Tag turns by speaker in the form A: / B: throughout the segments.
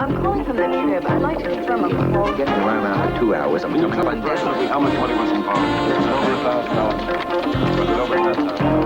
A: I'm calling from the trib. I'd like to confirm a quote.
B: Getting around for 2 hours. I'm going to come on down.
C: How much money was involved? It's over $1,000. Was it over $10,000?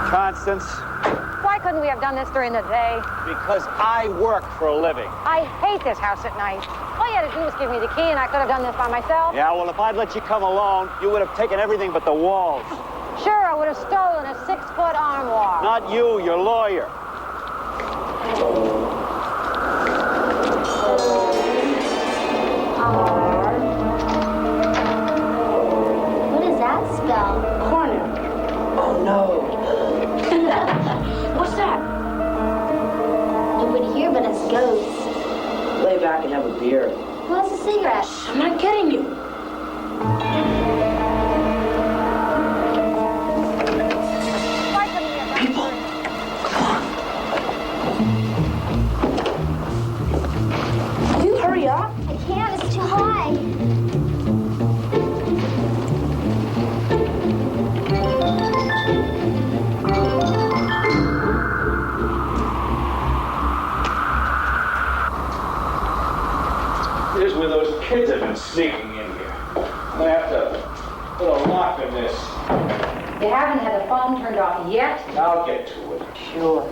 D: Constance,
E: Why couldn't we have done this during the day?
D: because I work for a living.
E: I hate this house at night. All you had to do was give me the key and I could have done this by myself.
D: Yeah, well, if I'd let you come alone, you would have taken everything but the walls.
E: Sure, I would have stolen a 6-foot armoire.
D: Not you, your lawyer.
F: What does that spell?
A: Corner. Oh, no. What's that?
F: Nobody here but us ghosts.
A: Lay back and have a beer.
F: Who has a cigarette?
A: I'm not kidding you.
E: Why couldn't we have done
A: People, come on. Can you hurry up?
F: I can't, it's too high.
C: Here's where those kids have been sneaking in here. I'm gonna have to put a lock in this.
E: You haven't had the phone turned off yet?
C: I'll get to it.
E: Sure.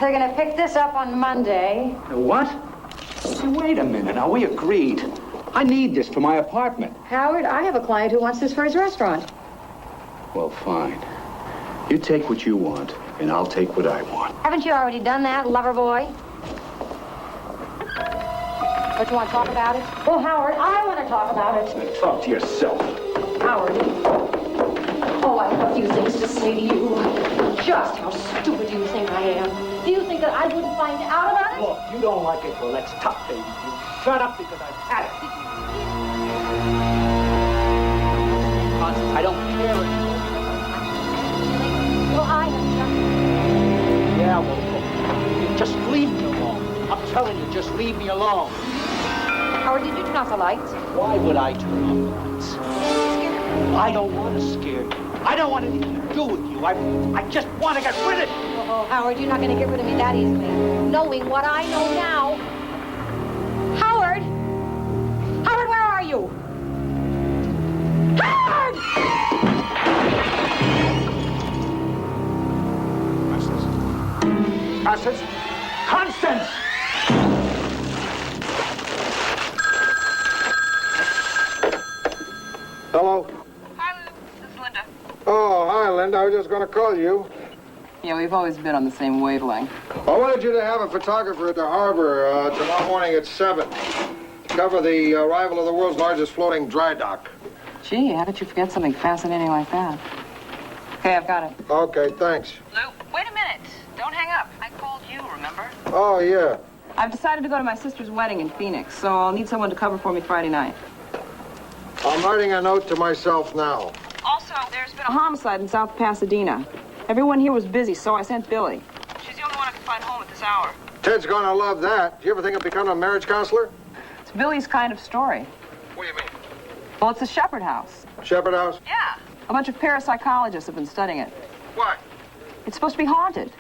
E: They're gonna pick this up on Monday.
B: What? Hey, wait a minute. Now, we agreed. I need this for my apartment.
E: Howard, I have a client who wants this for his restaurant.
B: Well, fine. You take what you want, and I'll take what I want.
E: Haven't you already done that, lover boy? Don't you want to talk about it? Well, Howard, I want to talk about it.
B: Talk to yourself.
E: Howard. Oh, I have a few things to say to you. Just how stupid do you think I am? Do you think that I wouldn't find out about it?
B: Look, you don't like it, well, let's talk, baby. You shut up because I've had it. Constance, I don't care anymore.
E: Well, I have
B: Yeah, well, look, just leave me alone. I'm telling you, just leave me alone.
E: Howard, did you turn off the lights?
B: Why would I turn off the lights? I don't want to scare you. I don't want anything to do with you. I just want to get rid of you.
E: Oh, Howard, you're not going to get rid of me that easily. Knowing what I know now. Howard! Howard, where are you? Howard!
B: Constance! Constance!
G: Hello?
H: Hi, Lou. This is Linda.
G: Oh, hi, Linda. I was just going to call you.
H: Yeah, we've always been on the same wavelength.
G: I wanted you to have a photographer at the harbor tomorrow morning at 7 to cover the arrival of the world's largest floating dry dock.
H: Gee, how did you forget something fascinating like that? Okay, I've got it.
G: Okay, thanks.
H: Lou, wait a minute. Don't hang up. I called you, remember?
G: Oh, yeah.
H: I've decided to go to my sister's wedding in Phoenix, so I'll need someone to cover for me Friday night.
G: I'm writing a note to myself now.
H: Also, there's been a homicide in South Pasadena. Everyone here was busy, so I sent Billy. She's the only one I could find home at this hour.
G: Ted's going to love that. Do you ever think of becoming a marriage counselor?
H: It's Billy's kind of story.
G: What do you mean?
H: Well, it's a shepherd house.
G: Shepherd House?
H: Yeah. A bunch of parapsychologists have been studying it.
G: What?
H: It's supposed to be haunted.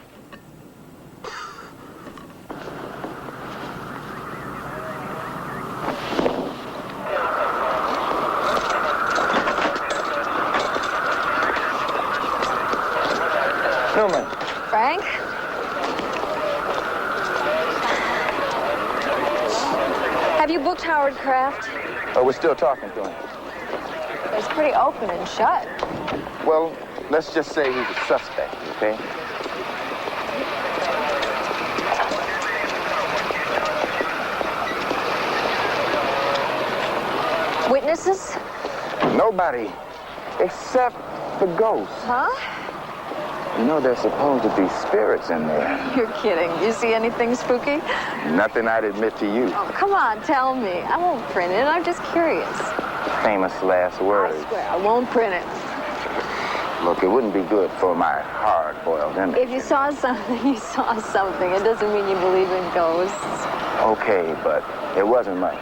G: Newman.
E: Frank? Have you booked Howard Kraft?
I: Oh, we're still talking to him.
E: It's pretty open and shut.
I: Well, let's just say he's a suspect, okay?
E: Witnesses?
I: Nobody except the ghost.
E: Huh?
I: You know, there's supposed to be spirits in there.
E: You're kidding. You see anything spooky?
I: Nothing I'd admit to you.
E: Oh, come on, tell me. I won't print it. I'm just curious.
I: Famous last words.
E: I swear, I won't print it.
I: Look, it wouldn't be good for my hard-boiled image.
E: If you saw something, you saw something. It doesn't mean you believe in ghosts.
I: Okay, but it wasn't much.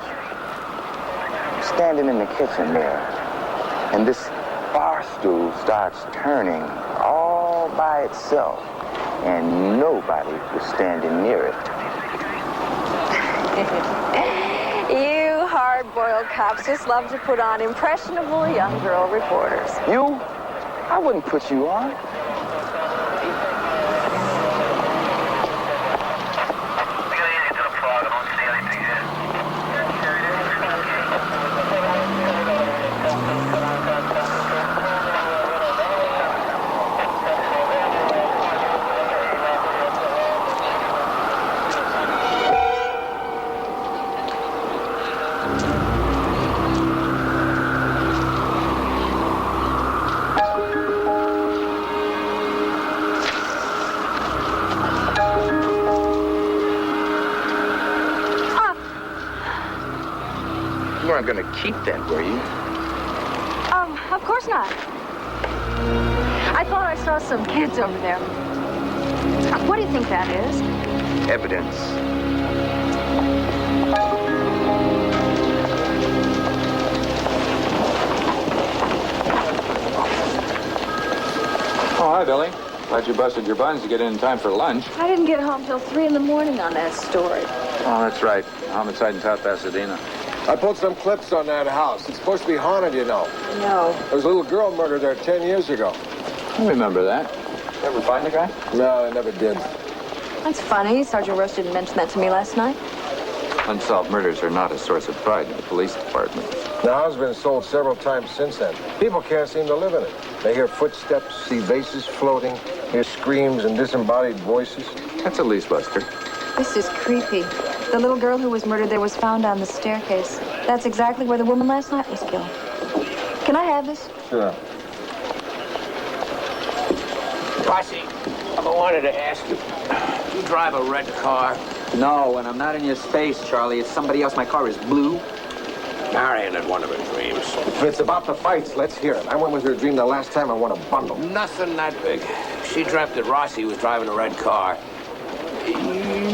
I: Standing in the kitchen there, and this bar stool starts turning all by itself, and nobody was standing near it.
E: You hard-boiled cops just love to put on impressionable young girl reporters.
I: You? I wouldn't put you on. You weren't going to keep that, were you?
E: Of course not. I thought I saw some kids over there. What do you think that is?
I: Evidence.
C: Oh, hi, Billy. Glad you busted your buns to get in time for lunch.
E: I didn't get home till 3 in the morning on that story.
C: Oh, that's right. Homicide in South Pasadena.
G: I pulled some clips on that house. It's supposed to be haunted, you know.
E: No.
G: There was a little girl murdered there 10 years ago.
C: I remember that. Ever find the guy?
G: No, I never did.
E: That's funny. Sergeant Roche didn't mention that to me last night.
C: Unsolved murders are not a source of pride in the police department.
G: The house has been sold several times since then. People can't seem to live in it. They hear footsteps, see vases floating, hear screams and disembodied voices.
C: That's a lease buster.
E: This is creepy. The little girl who was murdered there was found on the staircase. That's exactly where the woman last night was killed. Can I have this?
G: Sure.
J: Rossi, I wanted to ask you, do you drive a red car?
B: No, and I'm not in your space, Charlie. It's somebody else. My car is blue.
J: Marion had one of her dreams.
G: If it's about the fights, let's hear it. I went with her dream the last time I won a bundle.
J: Nothing that big. She dreamt that Rossi was driving a red car.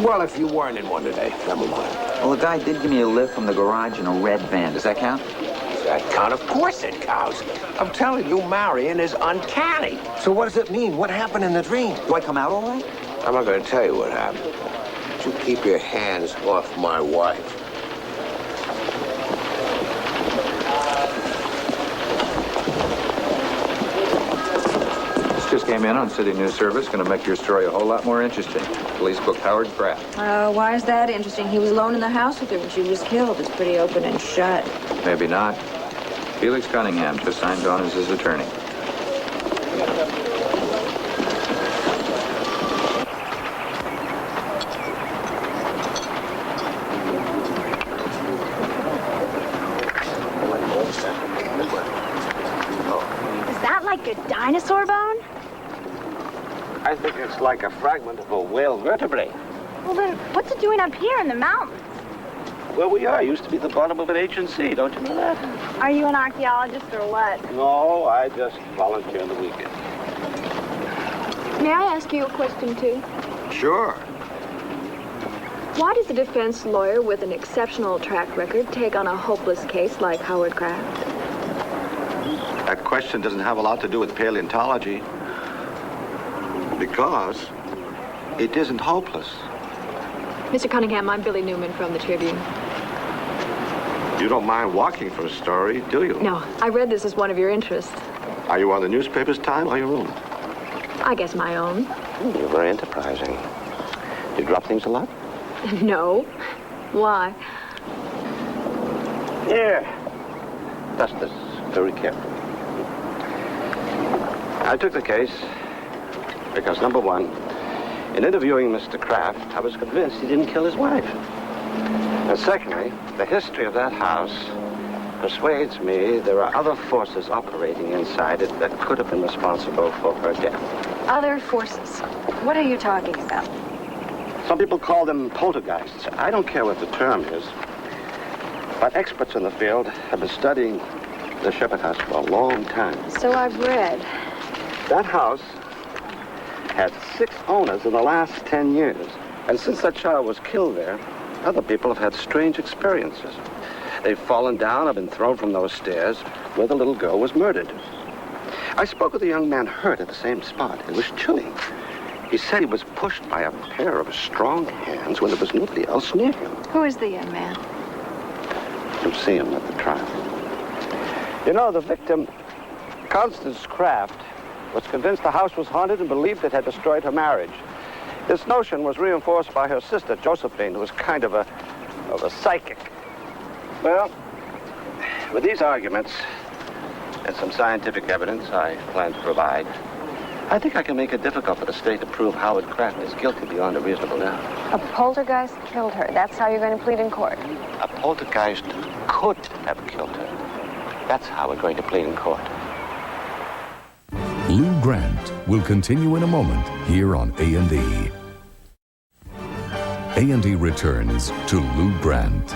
J: Well, if you weren't in one today, never mind.
B: Well, the guy did give me a lift from the garage in a red van. Does that count?
J: Does that count? Of course it counts. I'm telling you, Marion is uncanny.
G: So what does it mean? What happened in the dream?
B: Do I come out all right?
J: I'm not going to tell you what happened. But you keep your hands off my wife.
C: Just came in on City News Service. Going to make your story a whole lot more interesting. Police booked Howard Kraft.
E: Why is that interesting? He was alone in the house with her when she was killed. It's pretty open and shut.
C: Maybe not. Felix Cunningham just signed on as his attorney.
F: Is that like a dinosaur bone?
J: I think it's like a fragment of a whale vertebrae.
F: Well, then what's it doing up here in the mountains?
J: Where we are used to be the bottom of an ancient sea, don't you know that?
F: Are you an archaeologist or what?
J: No, I just volunteer on the weekend.
E: May I ask you a question, too?
J: Sure.
E: Why does a defense lawyer with an exceptional track record take on a hopeless case like Howard Kraft?
G: That question doesn't have a lot to do with paleontology. Because it isn't hopeless.
E: Mr. Cunningham, I'm Billy Newman from the Tribune.
G: You don't mind walking for a story, do you?
E: No, I read this as one of your interests.
G: Are you on the newspaper's time or your own?
E: I guess my own.
J: You're very enterprising. You drop things a lot?
E: No. Why?
J: Here. Dust this very carefully. I took the case because, number one, in interviewing Mr. Kraft, I was convinced he didn't kill his wife. And secondly, the history of that house persuades me there are other forces operating inside it that could have been responsible for her death.
E: Other forces. What are you talking about?
J: Some people call them poltergeists. I don't care what the term is. But experts in the field have been studying the Shepherd House for a long time.
E: So I've read.
J: That house had 6 owners in the last 10 years. And since that child was killed there, other people have had strange experiences. They've fallen down or been thrown from those stairs where the little girl was murdered. I spoke with a young man hurt at the same spot. It was chilling. He said he was pushed by a pair of strong hands when there was nobody else near him.
E: Who is the young man?
J: You'll see him at the trial. You know, the victim, Constance Kraft, was convinced the house was haunted and believed it had destroyed her marriage. This notion was reinforced by her sister, Josephine, who was kind of a psychic. Well, with these arguments and some scientific evidence I plan to provide, I think I can make it difficult for the state to prove Howard Kraft is guilty beyond a reasonable doubt.
F: A poltergeist killed her. That's how you're going to plead in court.
J: A poltergeist could have killed her. That's how we're going to plead in court.
K: Lou Grant will continue in a moment here on A&E. A&E returns to Lou Grant.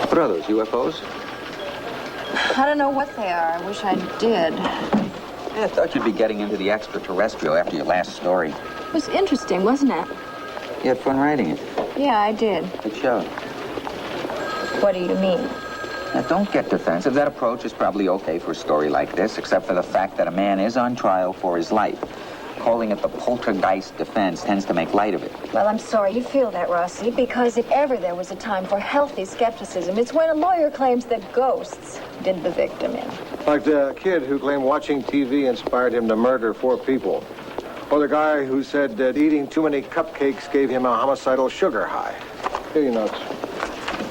L: What are those, UFOs?
H: I don't know what they are. I wish I did.
L: Yeah, I thought you'd be getting into the extraterrestrial after your last story.
H: It was interesting, wasn't it?
L: You had fun writing it.
H: Yeah, I did.
L: It showed.
H: What do you mean?
L: Now, don't get defensive. That approach is probably okay for a story like this, except for the fact that a man is on trial for his life. Calling it the poltergeist defense tends to make light of it.
F: Well, I'm sorry you feel that, Rossi, because if ever there was a time for healthy skepticism, it's when a lawyer claims that ghosts did the victim in.
G: Like the kid who claimed watching TV inspired him to murder 4 people. Or the guy who said that eating too many cupcakes gave him a homicidal sugar high. Here are your notes.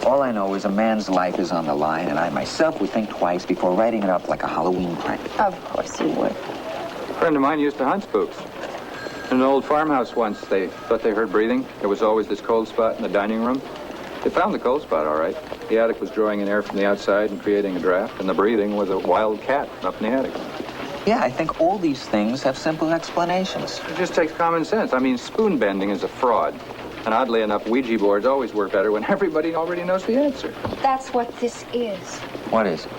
L: All I know is a man's life is on the line, and I myself would think twice before writing it up like a Halloween prank.
F: Of course you would.
M: A friend of mine used to hunt spooks. In an old farmhouse once, they thought they heard breathing. There was always this cold spot in the dining room. They found the cold spot, all right. The attic was drawing in air from the outside and creating a draft, and the breathing was a wild cat up in the attic.
L: Yeah, I think all these things have simple explanations.
M: It just takes common sense. I mean, spoon bending is a fraud. And oddly enough, Ouija boards always work better when everybody already knows the answer.
F: That's what this is.
L: What is it?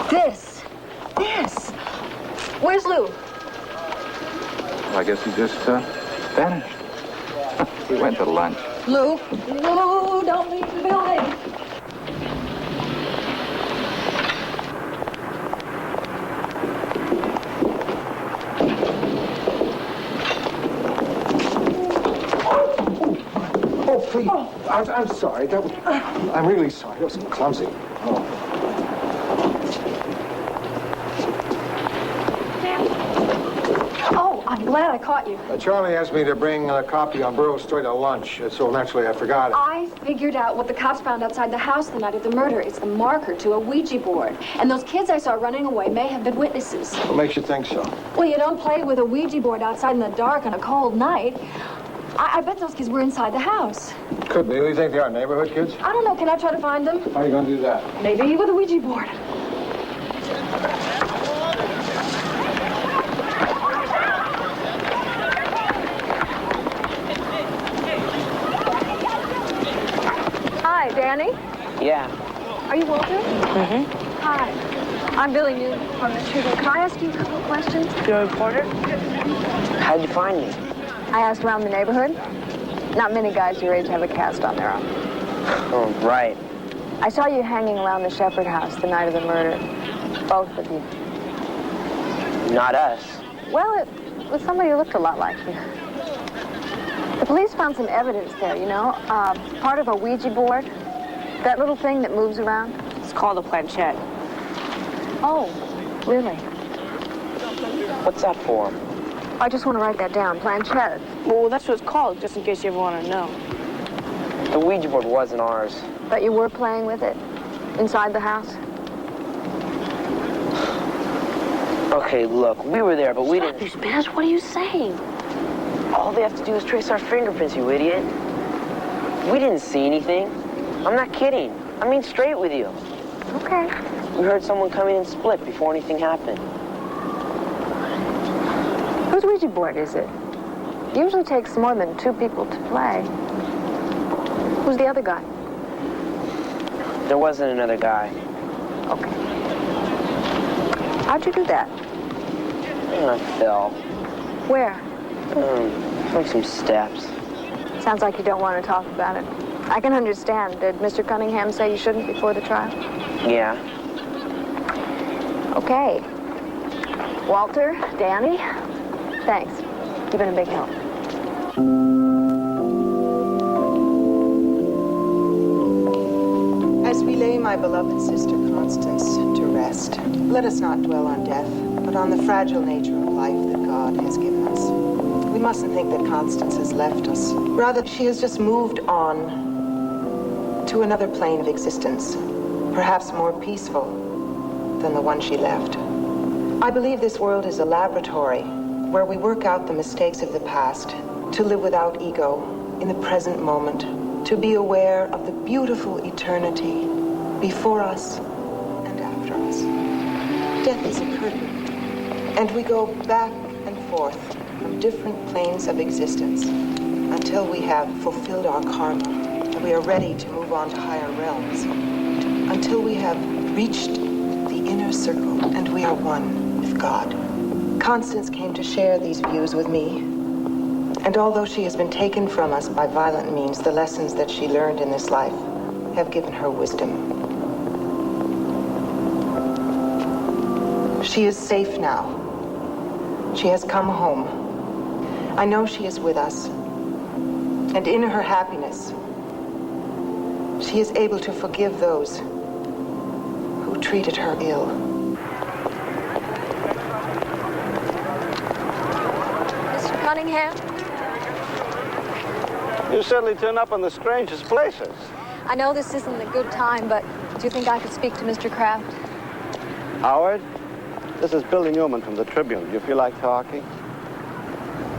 F: This. Where's Lou?
M: I guess he just vanished. We went to lunch.
E: Lou? Lou, don't leave the building.
G: Oh, please. I'm sorry. I'm really sorry. That was clumsy.
F: Oh, I'm glad I caught you.
G: Charlie asked me to bring a copy on Burroughs' story to lunch, so naturally I forgot it.
F: I figured out what the cops found outside the house the night of the murder. It's the marker to a Ouija board. And those kids I saw running away may have been witnesses.
G: What makes you think so?
F: Well, you don't play with a Ouija board outside in the dark on a cold night. I bet those kids were inside the house.
G: Could be. Who do you think they are, neighborhood kids?
F: I don't know. Can I try to find them?
G: How are you going to do that?
F: Maybe with a Ouija board. Hi, Danny.
N: Yeah.
F: Are you Walter?
N: Mm-hmm.
F: Hi. I'm Billy Newman from the Tribune. Can I ask you a couple of questions?
N: You're a reporter? How'd you find me?
F: I asked around the neighborhood. Not many guys your age have a cast on their own.
N: Right.
F: I saw you hanging around the Shepherd house the night of the murder. Both of you.
N: Not us.
F: Well, it was somebody who looked a lot like you. The police found some evidence there, you know. Part of a Ouija board. That little thing that moves around.
H: It's called a planchette.
F: Oh, really?
N: What's that for?
F: I just want to write that down. Planchette.
H: Well, that's what it's called, just in case you ever want to know.
N: The Ouija board wasn't ours.
F: But you were playing with it? Inside the house?
N: Okay, look, we were there, but we didn't...
E: You Spaz, what are you saying?
N: All they have to do is trace our fingerprints, you idiot. We didn't see anything. I'm not kidding. I mean straight with you.
F: Okay.
N: We heard someone come in and split before anything happened.
F: Whose Ouija board is it? It usually takes more than 2 people to play. Who's the other guy?
N: There wasn't another guy.
F: Okay. How'd you do that?
N: I fell.
F: Where?
N: Like some steps.
F: Sounds like you don't want to talk about it. I can understand. Did Mr. Cunningham say you shouldn't before the trial?
N: Yeah.
F: Okay. Walter, Danny, thanks. You've been a big help.
O: As we lay my beloved sister Constance to rest, let us not dwell on death, but on the fragile nature of life that God has given us. We mustn't think that Constance has left us. Rather, she has just moved on to another plane of existence, perhaps more peaceful than the one she left. I believe this world is a laboratory where we work out the mistakes of the past, to live without ego in the present moment, to be aware of the beautiful eternity before us and after us. Death is a curtain, and we go back and forth from different planes of existence until we have fulfilled our karma and we are ready to move on to higher realms, until we have reached the inner circle and we are one with God. Constance came to share these views with me, and although she has been taken from us by violent means, the lessons that she learned in this life have given her wisdom. She is safe now. She has come home. I know she is with us. And in her happiness, she is able to forgive those who treated her ill.
F: Mr. Cunningham?
J: You certainly turn up on the strangest places.
F: I know this isn't a good time, but do you think I could speak to Mr. Kraft?
J: Howard, this is Billy Newman from the Tribune. Do you feel like talking?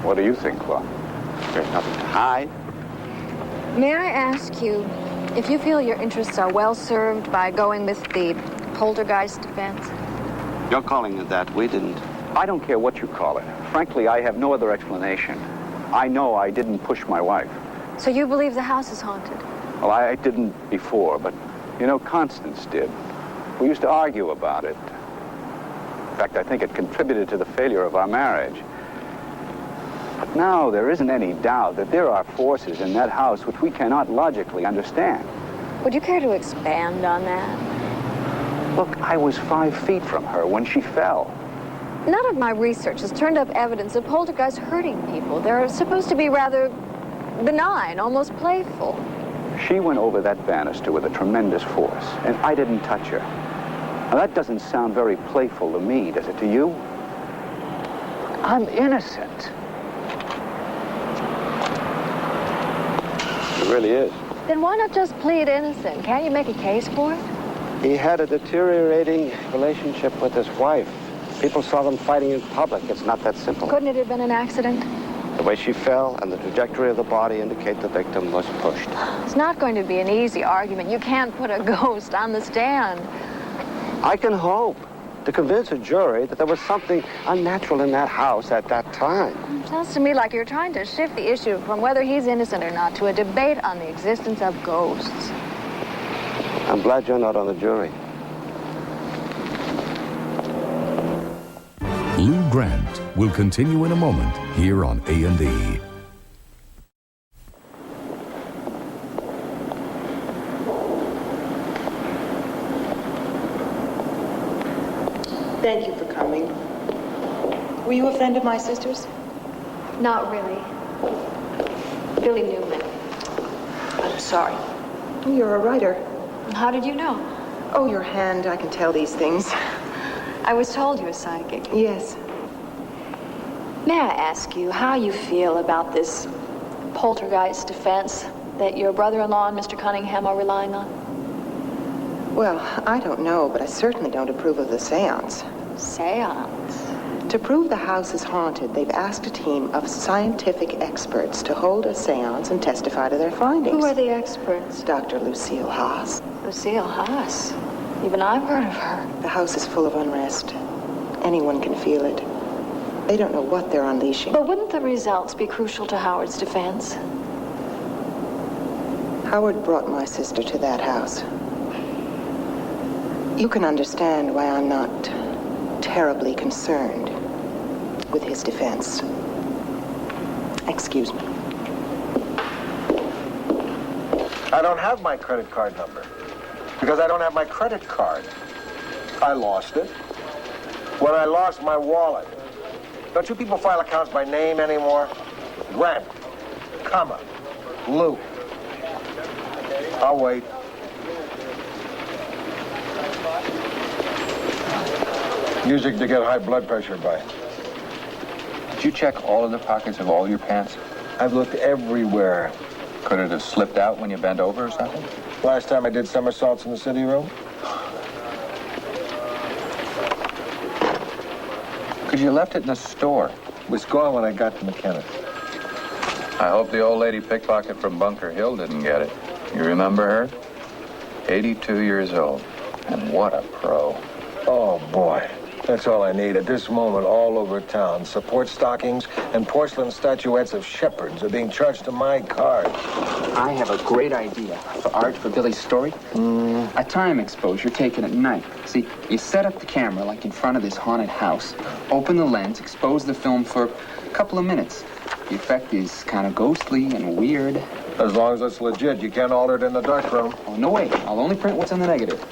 D: What do you think, Clark?
J: There's nothing to hide.
F: May I ask you if you feel your interests are well served by going with the poltergeist defense?
J: You're calling it that. We didn't.
D: I don't care what you call it. Frankly, I have no other explanation. I know I didn't push my wife.
F: So you believe the house is haunted?
D: Well, I didn't before, but, you know, Constance did. We used to argue about it. In fact, I think it contributed to the failure of our marriage. But now there isn't any doubt that there are forces in that house which we cannot logically understand.
F: Would you care to expand on that?
D: Look, I was 5 feet from her when she fell.
F: None of my research has turned up evidence of poltergeists hurting people. They're supposed to be rather benign, almost playful.
D: She went over that banister with a tremendous force, and I didn't touch her. Now, that doesn't sound very playful to me, does it to you? I'm innocent.
J: It really is.
F: Then why not just plead innocent? Can't you make a case for it?
J: He had a deteriorating relationship with his wife. People saw them fighting in public. It's not that simple.
F: Couldn't it have been an accident?
J: The way she fell and the trajectory of the body indicate the victim was pushed.
F: It's not going to be an easy argument. You can't put a ghost on the stand.
J: I can hope to convince a jury that there was something unnatural in that house at that time.
F: It sounds to me like you're trying to shift the issue from whether he's innocent or not to a debate on the existence of ghosts.
J: I'm glad you're not on the jury.
K: Lou Grant will continue in a moment here on A&E.
O: Thank you for coming. Were you a friend of my sister's?
F: Not really. Billy Newman.
O: I'm sorry. You're a writer.
F: How did you know?
O: Oh, your hand. I can tell these things.
F: I was told you were psychic.
O: Yes.
F: May I ask you how you feel about this poltergeist defense that your brother-in-law and Mr. Cunningham are relying on?
O: Well, I don't know, but I certainly don't approve of the seance.
F: Seance?
O: To prove the house is haunted, they've asked a team of scientific experts to hold a seance and testify to their findings.
F: Who are the experts?
O: Dr. Lucille Haas.
F: Lucille Haas? Even I've heard of her.
O: The house is full of unrest. Anyone can feel it. They don't know what they're unleashing.
F: But wouldn't the results be crucial to Howard's defense?
O: Howard brought my sister to that house. You can understand why I'm not terribly concerned with his defense. Excuse me.
G: I don't have my credit card number because I don't have my credit card. I lost it when I lost my wallet. Don't you people file accounts by name anymore? Grant, comma, Lou. I'll wait. Music to get high blood pressure by.
I: Did you check all of the pockets of all your pants?
G: I've looked everywhere.
I: Could it have slipped out when you bent over or something?
G: Last time I did somersaults in the city room?
I: Because you left it in the store.
G: It was gone when I got to McKenna.
M: I hope the old lady pickpocket from Bunker Hill didn't get it. You remember her? 82 years old. And what a pro.
G: Oh, boy. That's all I need at this moment all over town. Support stockings and porcelain statuettes of shepherds are being charged to my card.
L: I have a great idea for art for Billy's story. A time exposure taken at night. See, you set up the camera like in front of this haunted house, open the lens, expose the film for a couple of minutes. The effect is kind of ghostly and weird.
G: As long as it's legit, you can't alter it in the darkroom.
L: Oh, no way. I'll only print what's on the negative.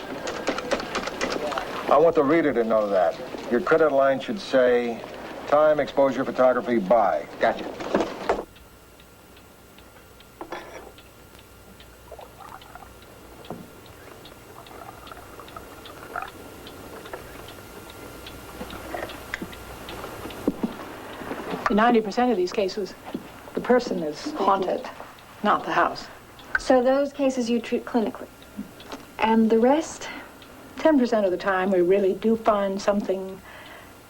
G: I want the reader to know that. Your credit line should say, time exposure photography by.
L: Gotcha.
P: In 90% of these cases, the person is haunted, not the house.
F: So those cases you treat clinically. And the rest?
P: 10% of the time, we really do find something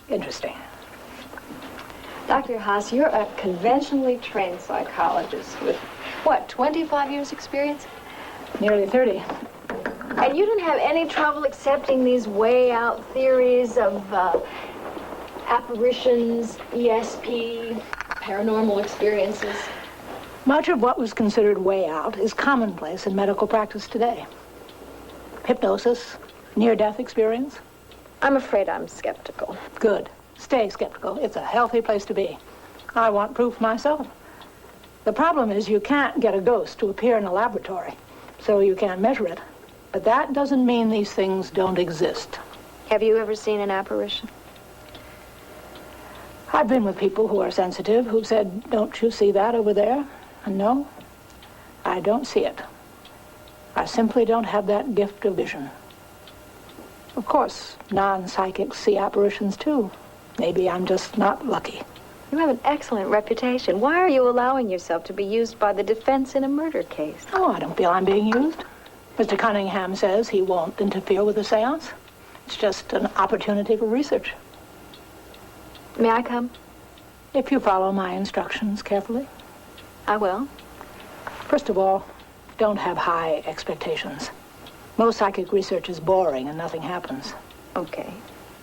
P: interesting.
F: Dr. Haas, you're a conventionally trained psychologist with, what, 25 years experience?
P: Nearly 30.
F: And you didn't have any trouble accepting these way-out theories of apparitions, ESP, paranormal experiences?
P: Much of what was considered way out is commonplace in medical practice today. Hypnosis, near-death experience.
F: I'm afraid I'm skeptical.
P: Good. Stay skeptical. It's a healthy place to be. I want proof myself. The problem is you can't get a ghost to appear in a laboratory, so you can't measure it. But that doesn't mean these things don't exist.
F: Have you ever seen an apparition?
P: I've been with people who are sensitive, who've said, don't you see that over there? And no, I don't see it. I simply don't have that gift of vision. Of course, non-psychics see apparitions too. Maybe I'm just not lucky.
F: You have an excellent reputation. Why are you allowing yourself to be used by the defense in a murder case?
P: Oh, I don't feel I'm being used. Mr. Cunningham says he won't interfere with the seance. It's just an opportunity for research.
F: May I come?
P: If you follow my instructions carefully.
F: I will.
P: First of all, don't have high expectations. Most psychic research is boring and nothing happens.
F: Okay.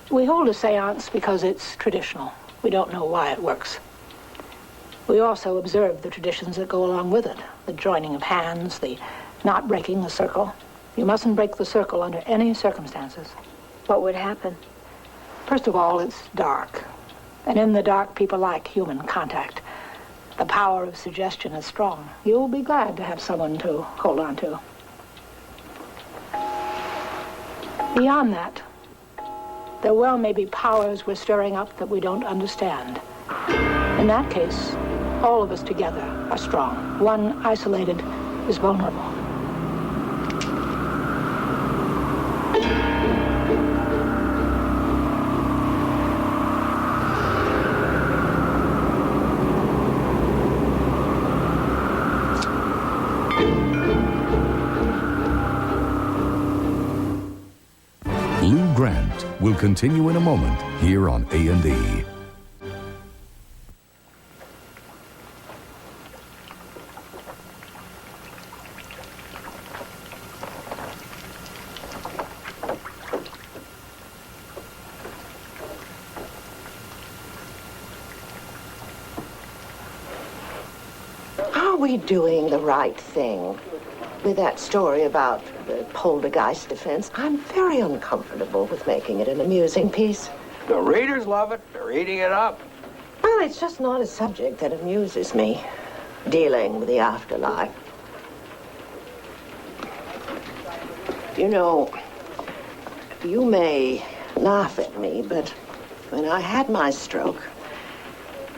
P: We hold a seance because it's traditional. We don't know why it works. We also observe the traditions that go along with it. The joining of hands, the not breaking the circle. You mustn't break the circle under any circumstances.
F: What would happen?
P: First of all, it's dark. And in the dark, people like human contact. The power of suggestion is strong. You'll be glad to have someone to hold on to. Beyond that, There well may be powers we're stirring up that we don't understand. In that case, all of us together are strong. One isolated is vulnerable.
K: Lou Grant will continue in a moment here on A&E.
Q: Are we doing the right thing with that story about the poltergeist defense? I'm very uncomfortable with making it an amusing piece.
G: The readers love it. They're eating it up.
Q: Well, it's just not a subject that amuses me, dealing with the afterlife. You know, you may laugh at me, but when I had my stroke,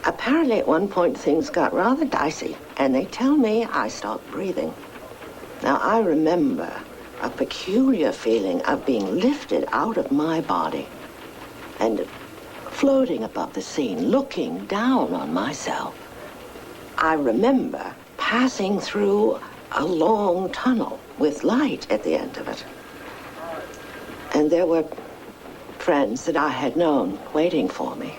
Q: apparently at one point things got rather dicey, and they tell me I stopped breathing. Now, I remember a peculiar feeling of being lifted out of my body and floating above the scene, looking down on myself. I remember passing through a long tunnel with light at the end of it. And there were friends that I had known waiting for me.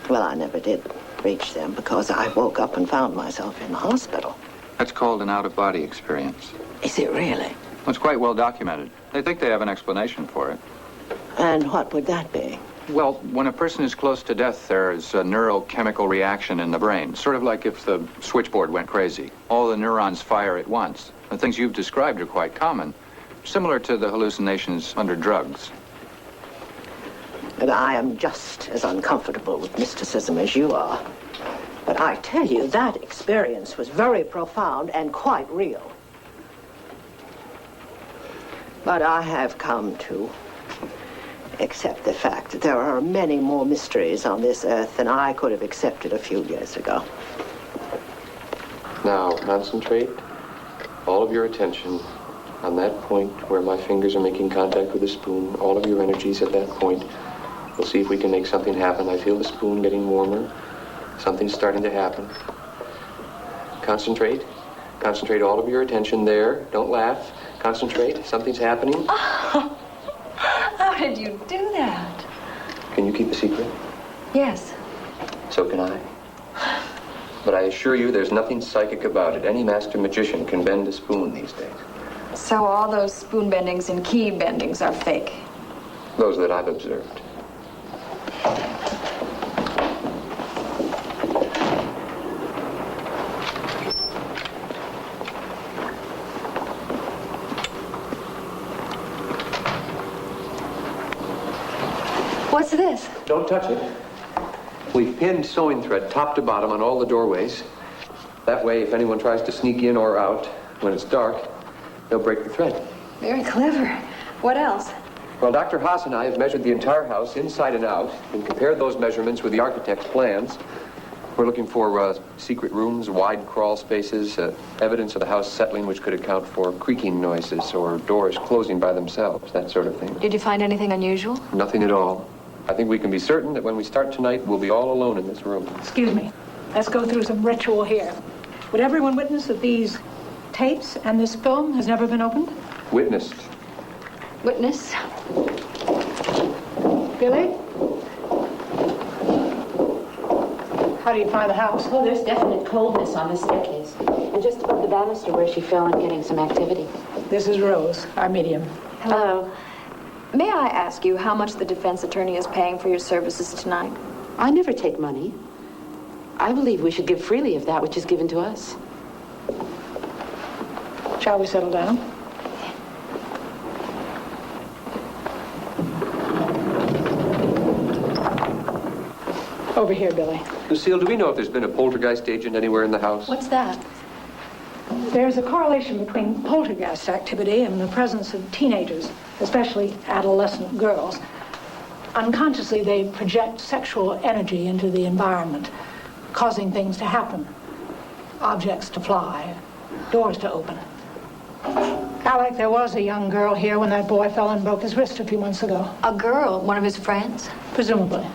Q: Well, I never did reach them because I woke up and found myself in the hospital.
M: That's called an out-of-body experience.
Q: Is it really?
M: Well, it's quite well documented. They think they have an explanation for it.
Q: And what would that be?
M: Well, when a person is close to death, there's a neurochemical reaction in the brain, sort of like if the switchboard went crazy. All the neurons fire at once. The things you've described are quite common, similar to the hallucinations under drugs.
Q: And I am just as uncomfortable with mysticism as you are. But I tell you, that experience was very profound and quite real. But I have come to accept the fact that there are many more mysteries on this earth than I could have accepted a few years ago.
R: Now, concentrate all of your attention on that point where my fingers are making contact with the spoon. All of your energies at that point. We'll see if we can make something happen. I feel the spoon getting warmer. Something's starting to happen. Concentrate. Concentrate all of your attention there. Don't laugh. Concentrate. Something's happening.
F: Oh, how did you do that?
R: Can you keep a secret?
F: Yes.
R: So can I. But I assure you there's nothing psychic about it. Any master magician can bend a spoon these days.
F: So all those spoon bendings and key bendings are fake?
R: Those that I've observed.
F: What's this?
R: Don't touch it. We've pinned sewing thread top to bottom on all the doorways. That way, if anyone tries to sneak in or out when it's dark, they'll break the thread.
F: Very clever. What else?
R: Well, Dr. Haas and I have measured the entire house inside and out and compared those measurements with the architect's plans. We're looking for secret rooms, wide crawl spaces, evidence of the house settling which could account for creaking noises or doors closing by themselves, that sort of thing.
F: Did you find anything unusual?
R: Nothing at all. I think we can be certain that when we start tonight, we'll be all alone in this room.
P: Excuse me. Let's go through some ritual here. Would everyone witness that these tapes and this film has never been opened?
R: Witnessed.
F: Witness?
P: Billy? How do you find the house?
S: Oh, there's definite coldness on the staircase. And just above the banister where she fell and getting some activity.
P: This is Rose, our medium.
F: Hello. May I ask you how much the defense attorney is paying for your services tonight?
S: I never take money. I believe we should give freely of that which is given to us.
P: Shall we settle down? Over here, Billy.
R: Lucille, do we know if there's been a poltergeist agent anywhere in the house?
F: What's that?
P: There's a correlation between poltergeist activity and the presence of teenagers, especially adolescent girls. Unconsciously, they project sexual energy into the environment, causing things to happen. Objects to fly, doors to open. Alec, there was a young girl here when that boy fell and broke his wrist a few months ago.
F: A girl? One of his friends?
P: Presumably.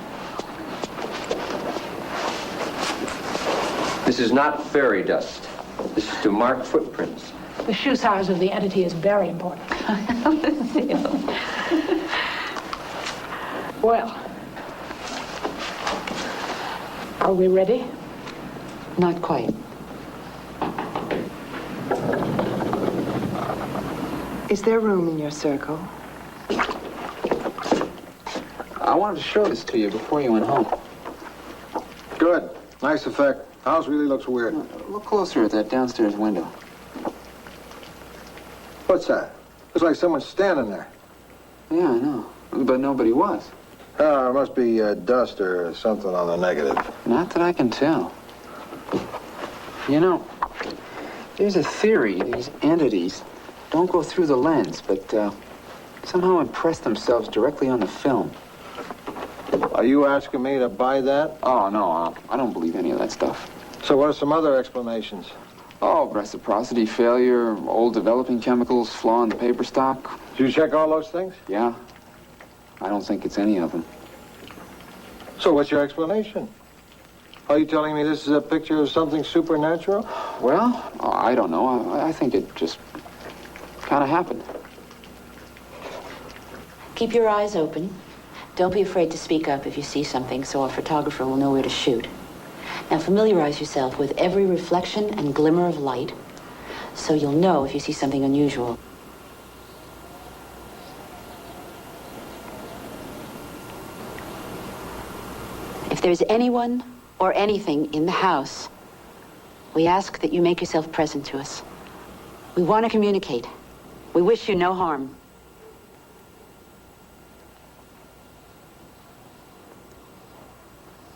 R: This is not fairy dust. This is to mark footprints.
P: The shoe size of the entity is very important. Well, are we ready?
S: Not quite.
O: Is there room in your circle?
L: I wanted to show this to you before you went home.
G: Good. Nice effect. House really looks weird.
L: Look closer at that downstairs window.
G: What's that? Looks like someone's standing there.
L: Yeah, I know. But nobody was.
G: Oh, it must be dust or something on the negative.
L: Not that I can tell. You know, there's a theory these entities don't go through the lens, but somehow impress themselves directly on the film.
G: Are you asking me to buy that?
L: Oh, no, I don't believe any of that stuff.
G: So what are some other explanations?
L: Oh, reciprocity, failure, old developing chemicals, flaw in the paper stock.
G: Did you check all those things?
L: Yeah. I don't think it's any of them.
G: So what's your explanation? Are you telling me this is a picture of something supernatural?
L: Well, I don't know. I think it just kind of happened.
S: Keep your eyes open. Don't be afraid to speak up if you see something so a photographer will know where to shoot. Now familiarize yourself with every reflection and glimmer of light so you'll know if you see something unusual. If there's anyone or anything in the house, we ask that you make yourself present to us. We want to communicate. We wish you no harm.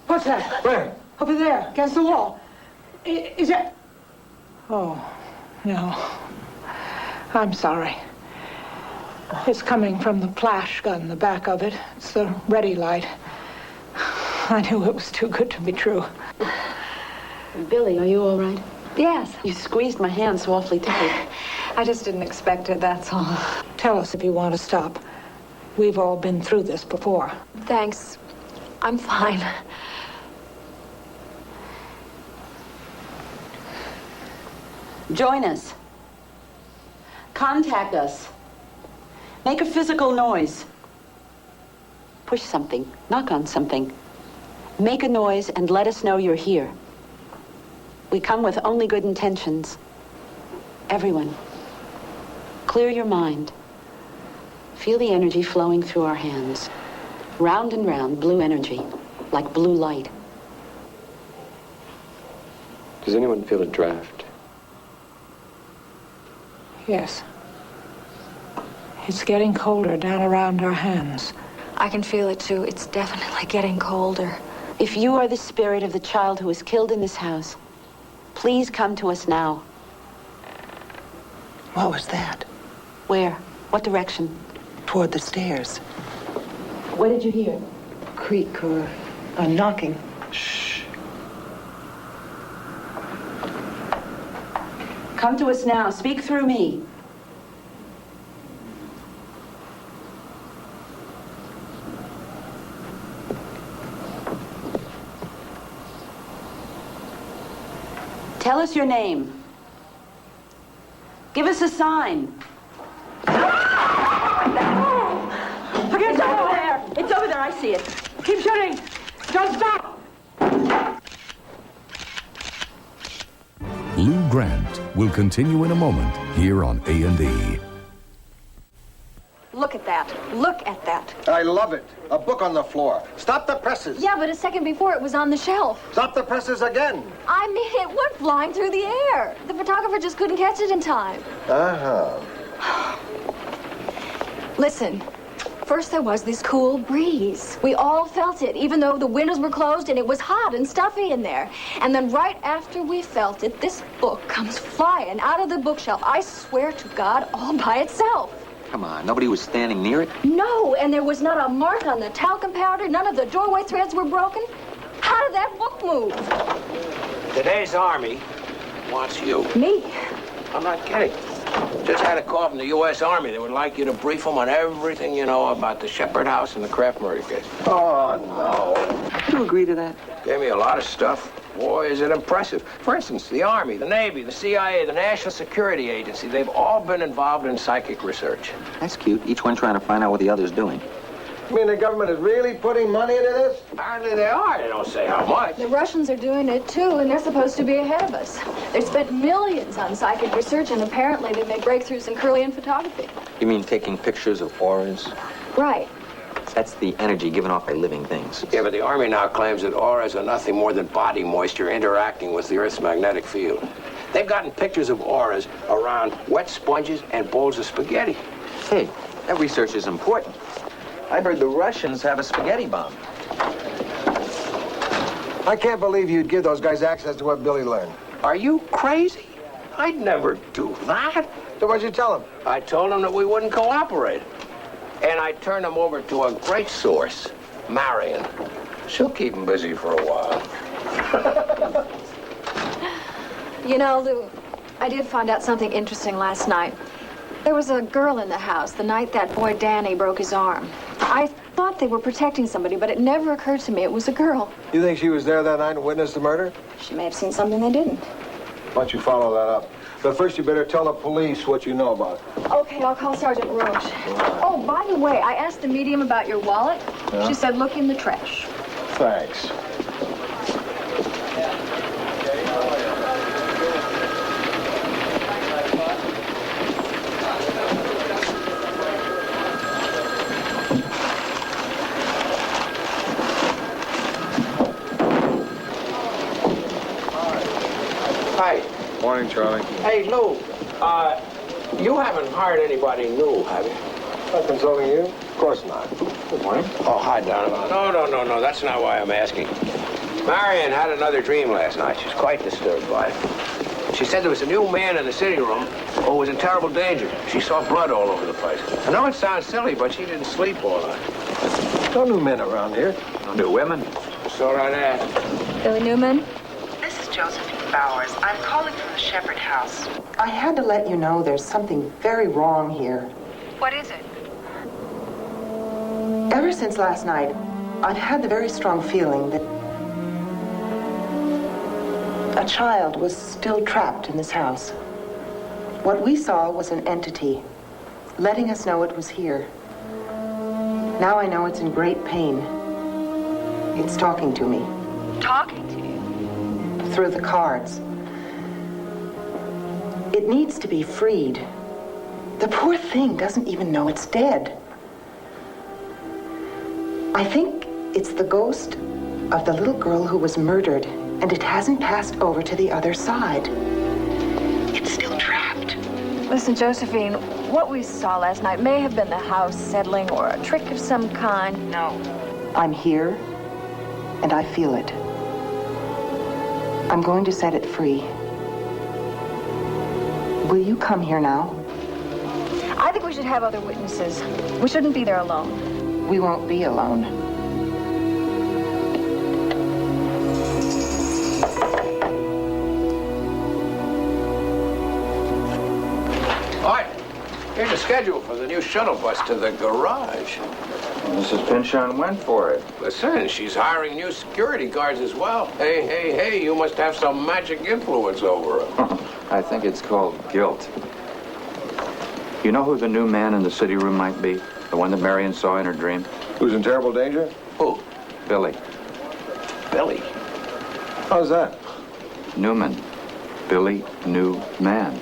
P: What's that?
G: Where?
P: Over there, against the wall. Is it? Oh, no. I'm sorry. It's coming from the flash gun, the back of it. It's the ready light. I knew it was too good to be true.
S: Billy, are you all right?
F: Yes.
S: You squeezed my hand so awfully tight.
F: I just didn't expect it, that's all.
P: Tell us if you want to stop. We've all been through this before.
F: Thanks. I'm fine.
S: Join us. Contact us. Make a physical noise. Push something. Knock on something. Make a noise and let us know you're here. We come with only good intentions. Everyone, clear your mind. Feel the energy flowing through our hands. Round and round, blue energy, like blue light.
R: Does anyone feel a draft?
P: Yes. It's getting colder down around our hands.
F: I can feel it too. It's definitely getting colder.
S: If you are the spirit of the child who was killed in this house, please come to us now.
O: What was that?
S: Where? What direction?
O: Toward the stairs.
S: What did you hear?
O: Creak or a knocking.
S: Shh. Come to us now. Speak through me. Tell us your name. Give us a sign.
P: It's over there. It's over there. I see it. Keep shooting. Don't stop.
K: Lou Grant will continue in a moment here on A&E.
F: Look at that. Look at that.
G: I love it. A book on the floor. Stop the presses.
F: Yeah, but a second before it was on the shelf.
G: Stop the presses again.
F: I mean, it went flying through the air. The photographer just couldn't catch it in time.
G: Uh-huh.
F: Listen, First there was this cool breeze. We all felt it, even though the windows were closed and it was hot and stuffy in there. And then right after we felt it, this book comes flying out of the bookshelf. I swear to God, all by itself.
R: Come on, nobody was standing near it?
F: No, and there was not a mark on the talcum powder. None of the doorway threads were broken. How did that book move?
T: Today's Army wants you.
F: Me?
T: I'm not kidding. Just had a call from the U.S. Army. They would like you to brief them on everything you know about the Shepherd House and the Kraft murder case.
G: Oh, no.
T: Did you agree to that? Gave me a lot of stuff. Boy, is it impressive. For instance, the Army, the Navy, the CIA, the National Security Agency, they've all been involved in psychic research.
R: That's cute. Each one trying to find out what the other's doing.
G: You mean the government is really putting money into this?
T: Apparently they are. They don't say how much.
F: The Russians are doing it too, and they're supposed to be ahead of us. They've spent millions on psychic research, and apparently they make breakthroughs in Kirlian photography.
R: You mean taking pictures of auras?
F: Right.
R: That's the energy given off by living things.
T: Yeah, but the Army now claims that auras are nothing more than body moisture interacting with the Earth's magnetic field. They've gotten pictures of auras around wet sponges and bowls of spaghetti.
R: Hey, that research is important. I heard the Russians have a spaghetti bomb.
G: I can't believe you'd give those guys access to what Billy learned.
T: Are you crazy? I'd never do that.
G: So what'd you tell them?
T: I told them that we wouldn't cooperate. And I turned them over to a great source, Marion. She'll keep them busy for a while.
F: You know, Lou, I did find out something interesting last night. There was a girl in the house the night that boy Danny broke his arm. I thought they were protecting somebody, but it never occurred to me it was a girl.
G: You think she was there that night and witnessed the murder?
F: She may have seen something they didn't.
G: Why don't you follow that up? But first you better tell the police what you know about it.
F: Okay, I'll call Sergeant Roach. Oh, by the way, I asked the medium about your wallet.
G: Yeah?
F: She said look in the trash.
G: Thanks.
T: Hi.
C: Morning, Charlie.
T: Hey, Lou, you haven't hired anybody new, have you?
G: I'm consulting you? Of course not.
T: Good morning. Oh, hi, Donovan. No, that's not why I'm asking. Marion had another dream last night. She's quite disturbed by it. She said there was a new man in the sitting room who was in terrible danger. She saw blood all over the place. I know it sounds silly, but she didn't sleep all night.
G: No new men around here.
T: No new women. So I asked.
F: Billy Newman?
O: This is Josephine Bowers. I'm calling from the Shepherd House. I had to let you know there's something very wrong here.
F: What is it?
O: Ever since last night, I've had the very strong feeling that a child was still trapped in this house. What we saw was an entity, letting us know it was here. Now I know it's in great pain. It's talking to me.
F: Talking to you?
O: Through the cards. It needs to be freed. The poor thing doesn't even know it's dead. I think it's the ghost of the little girl who was murdered, and it hasn't passed over to the other side. It's still trapped.
F: Listen, Josephine, what we saw last night may have been the house settling or a trick of some kind.
O: No. I'm here, and I feel it. I'm going to set it free. Will you come here now?
F: I think we should have other witnesses. We shouldn't be there alone.
O: We won't be alone.
T: All right. Here's a schedule for the new shuttle bus to the garage.
M: Mrs. Pinchon went for it.
T: Listen, she's hiring new security guards as well. Hey, you must have some magic influence over her.
M: I think it's called guilt. You know who the new man in the city room might be? The one that Marion saw in her dream?
G: Who's in terrible danger?
T: Who?
M: Billy.
T: Billy?
G: How's that?
M: Newman. Billy, new man.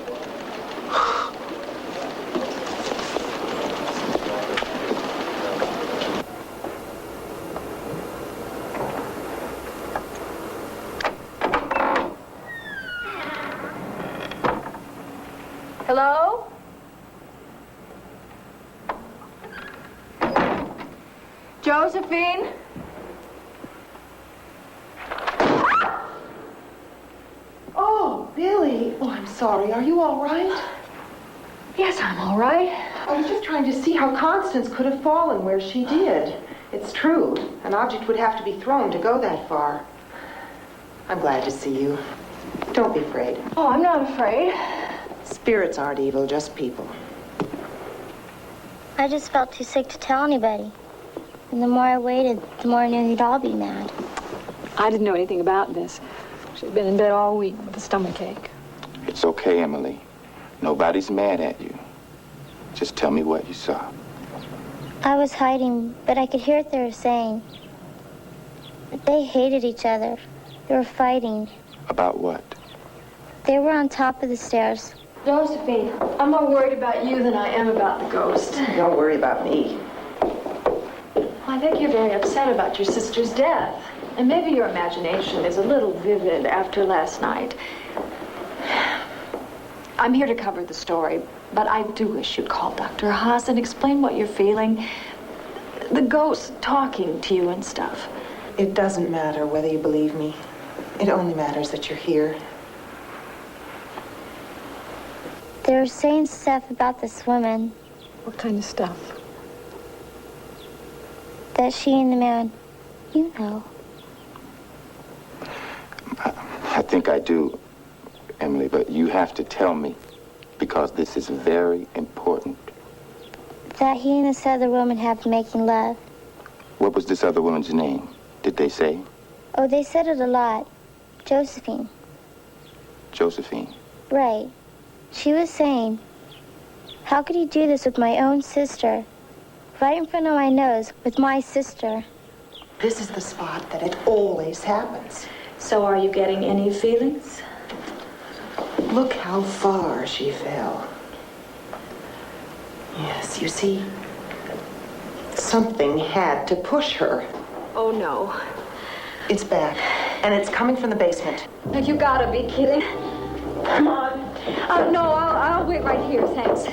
F: Hello? Josephine?
O: Oh, Billy. Oh, I'm sorry. Are you all right?
F: Yes, I'm all right.
O: I was just trying to see how Constance could have fallen where she did. It's true. An object would have to be thrown to go that far. I'm glad to see you. Don't be afraid.
F: Oh, I'm not afraid.
O: Spirits aren't evil, just people.
U: I just felt too sick to tell anybody. And the more I waited, the more I knew you'd all be mad.
F: I didn't know anything about this. She'd been in bed all week with a stomachache.
I: It's okay, Emily. Nobody's mad at you. Just tell me what you saw.
U: I was hiding, but I could hear what they were saying. They hated each other. They were fighting.
I: About what?
U: They were on top of the stairs.
F: Josephine, I'm more worried about you than I am about the ghost.
O: Don't worry about me.
F: I think you're very upset about your sister's death. And maybe your imagination is a little vivid after last night. I'm here to cover the story, but I do wish you'd call Dr. Haas and explain what you're feeling. The ghost talking to you and stuff.
O: It doesn't matter whether you believe me. It only matters that you're here.
U: They were saying stuff about this woman.
F: What kind of stuff?
U: That she and the man, you know.
I: I think I do, Emily, but you have to tell me because this is very important.
U: That he and this other woman have been making love.
I: What was this other woman's name? Did they say?
U: Oh, they said it a lot. Josephine.
I: Josephine.
U: Right. She was saying, how could he do this with my own sister? Right in front of my nose, with my sister.
O: This is the spot that it always happens.
F: So are you getting any feelings?
O: Look how far she fell. Yes, you see, something had to push her.
F: Oh, no.
O: It's back, and it's coming from the basement.
F: You gotta be kidding. Come on. No, I'll wait right here, thanks.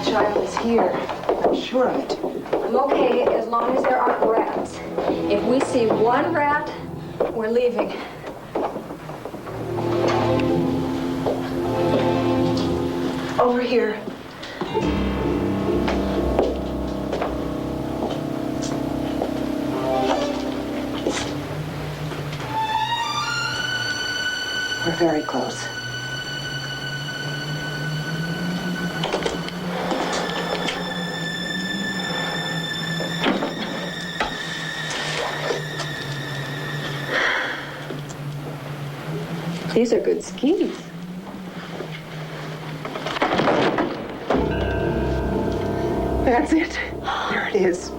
O: The child is here. I'm sure of it.
F: I'm okay as long as there aren't rats. If we see one rat, we're leaving.
O: Over here. We're very close.
F: These are good skis.
O: That's it. There it is.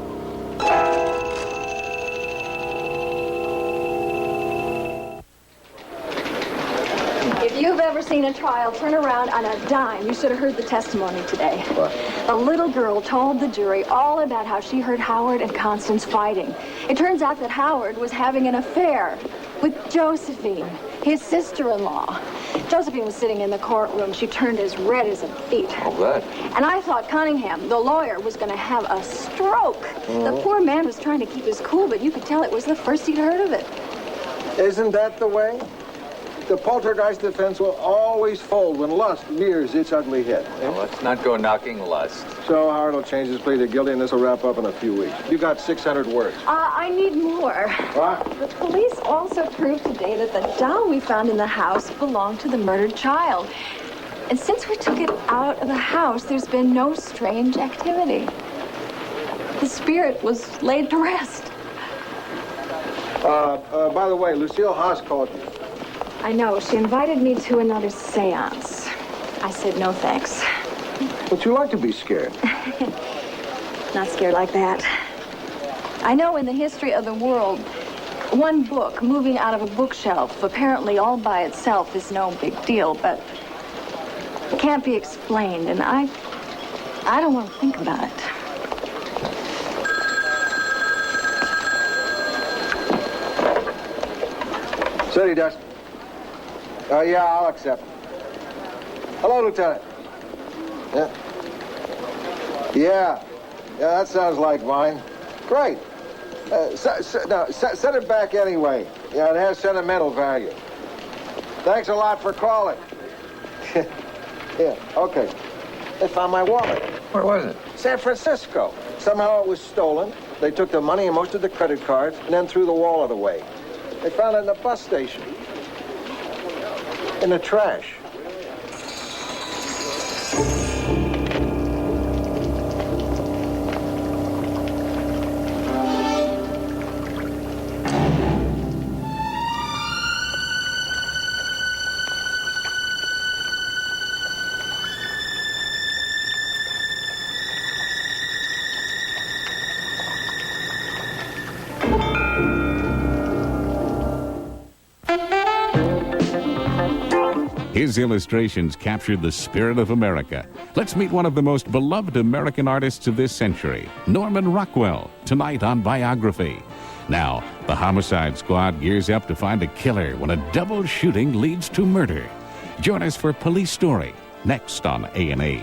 F: If you've ever seen a trial turn around on a dime, you should have heard the testimony today.
I: What?
F: The little girl told the jury all about how she heard Howard and Constance fighting. It turns out that Howard was having an affair with Josephine, his sister-in-law. Josephine was sitting in the courtroom. She turned as red as a beet.
R: Oh, good.
F: And I thought Cunningham, the lawyer, was going to have a stroke. The poor man was trying to keep his cool, but you could tell it was the first he'd heard of it.
G: Isn't that the way? The poltergeist defense will always fold when lust rears its ugly head.
M: Well, let's not go knocking lust.
G: So Howard will change his plea to guilty, and this will wrap up in a few weeks. You got 600 words.
F: I need more.
G: What?
F: The police also proved today that the doll we found in the house belonged to the murdered child. And since we took it out of the house, there's been no strange activity. The spirit was laid to rest.
G: By the way, Lucille Haas called you.
F: I know. She invited me to another seance. I said no thanks.
G: But you like to be scared.
F: Not scared like that. I know in the history of the world, one book moving out of a bookshelf, apparently all by itself, is no big deal, but it can't be explained, and I don't want to think about it.
G: City desk. Yeah, I'll accept. Hello, Lieutenant. Yeah, that sounds like mine. Great. Send it back anyway. Yeah, it has sentimental value. Thanks a lot for calling. Yeah, okay. They found my wallet.
R: Where was it?
G: San Francisco. Somehow it was stolen. They took the money and most of the credit cards and then threw the wallet away. They found it in the bus station. In the trash.
A: His illustrations captured the spirit of America. Let's meet one of the most beloved American artists of this century, Norman Rockwell, tonight on Biography. Now, the Homicide Squad gears up to find a killer when a double shooting leads to murder. Join us for Police Story, next on A&E.